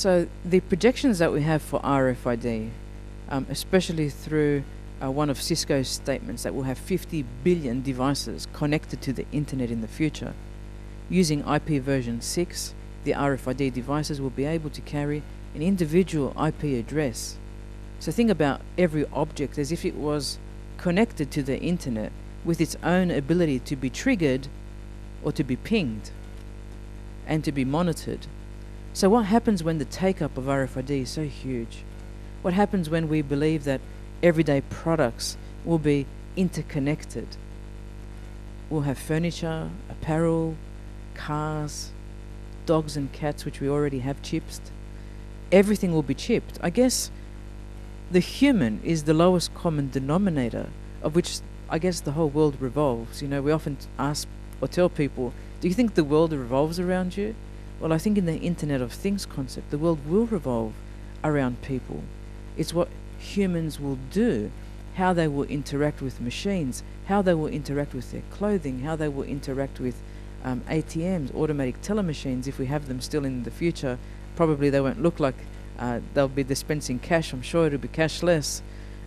So the projections that we have for RFID, especially through one of Cisco's statements that we'll have 50 billion devices connected to the internet in the future. Using IP version 6, the RFID devices will be able to carry an individual IP address. So think about every object as if it was connected to the internet with its own ability to be triggered or to be pinged and to be monitored. So what happens when the take-up of RFID is so huge? What happens when we believe that everyday products will be interconnected? We'll have furniture, apparel, cars, dogs and cats, which we already have chipped. Everything will be chipped. I guess the human is the lowest common denominator of which I guess the whole world revolves. You know, we often ask or tell people, do you think the world revolves around you? Well, I think in the Internet of Things concept, the world will revolve around people. It's what humans will do, how they will interact with machines, how they will interact with their clothing, how they will interact with ATMs, automatic teller machines, if we have them still in the future. Probably they won't look like they'll be dispensing cash. I'm sure it'll be cashless.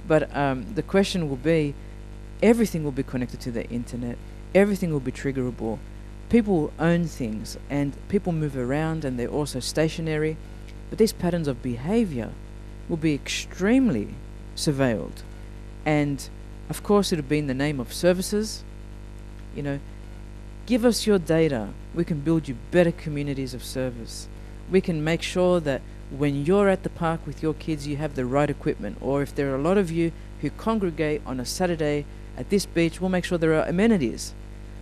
But the question will be, everything will be connected to the internet. Everything will be triggerable. People will own things, and people move around, and they're also stationary. But these patterns of behavior will be extremely surveilled. And of course, it'll be in the name of services. You know, give us your data. We can build you better communities of service. We can make sure that when you're at the park with your kids, you have the right equipment. Or if there are a lot of you who congregate on a Saturday at this beach, we'll make sure there are amenities.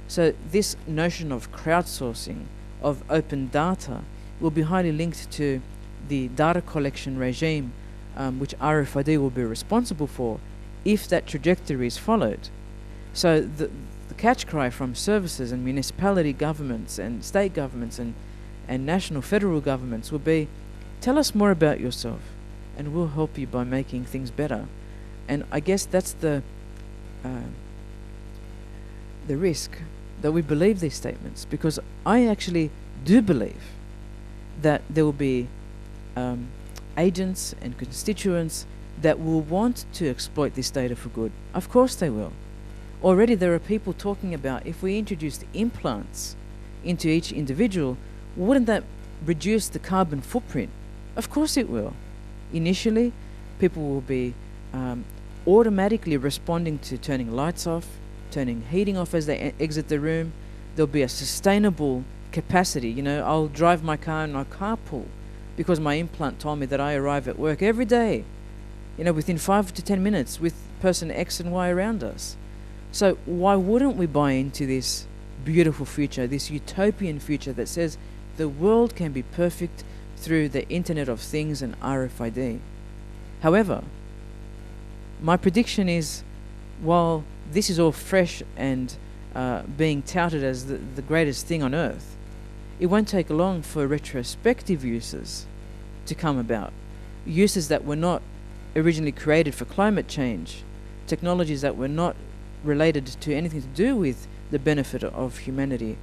So this notion of crowdsourcing, of open data, will be highly linked to the data collection regime, which RFID will be responsible for, if that trajectory is followed. So the catch cry from services and municipality governments and state governments and national federal governments will be, tell us more about yourself and we'll help you by making things better. And I guess that's the risk, that we believe these statements, because I actually do believe that there will be agents and constituents that will want to exploit this data for good. Of course they will. Already there are people talking about, if we introduced implants into each individual, wouldn't that reduce the carbon footprint? Of course it will. Initially, people will be automatically responding to turning lights off, turning heating off as they exit the room. There'll be a sustainable capacity. You know, I'll drive my car in my carpool because my implant told me that I arrive at work every day, you know, within 5 to 10 minutes with person X and Y around us. So why wouldn't we buy into this beautiful future, this utopian future that says the world can be perfect through the Internet of Things and RFID? However, my prediction is, while this is all fresh and being touted as the greatest thing on earth, it won't take long for retrospective uses to come about. Uses that were not originally created for climate change, technologies that were not related to anything to do with the benefit of humanity.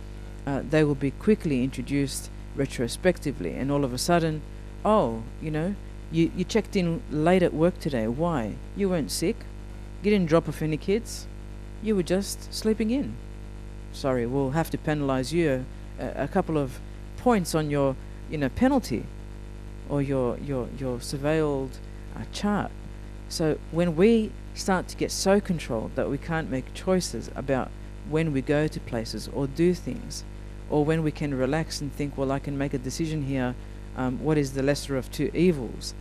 They will be quickly introduced retrospectively, and all of a sudden, oh, you know, you checked in late at work today. Why? You weren't sick. You didn't drop off any kids. You were just sleeping in. Sorry, we'll have to penalize you a couple of points on your, you know, penalty or your surveilled chart. So when we start to get so controlled that we can't make choices about when we go to places or do things, or when we can relax and think, well, I can make a decision here, what is the lesser of two evils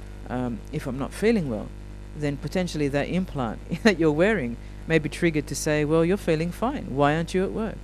if I'm not feeling well, then potentially that implant that you're wearing may be triggered to say, well, you're feeling fine. Why aren't you at work?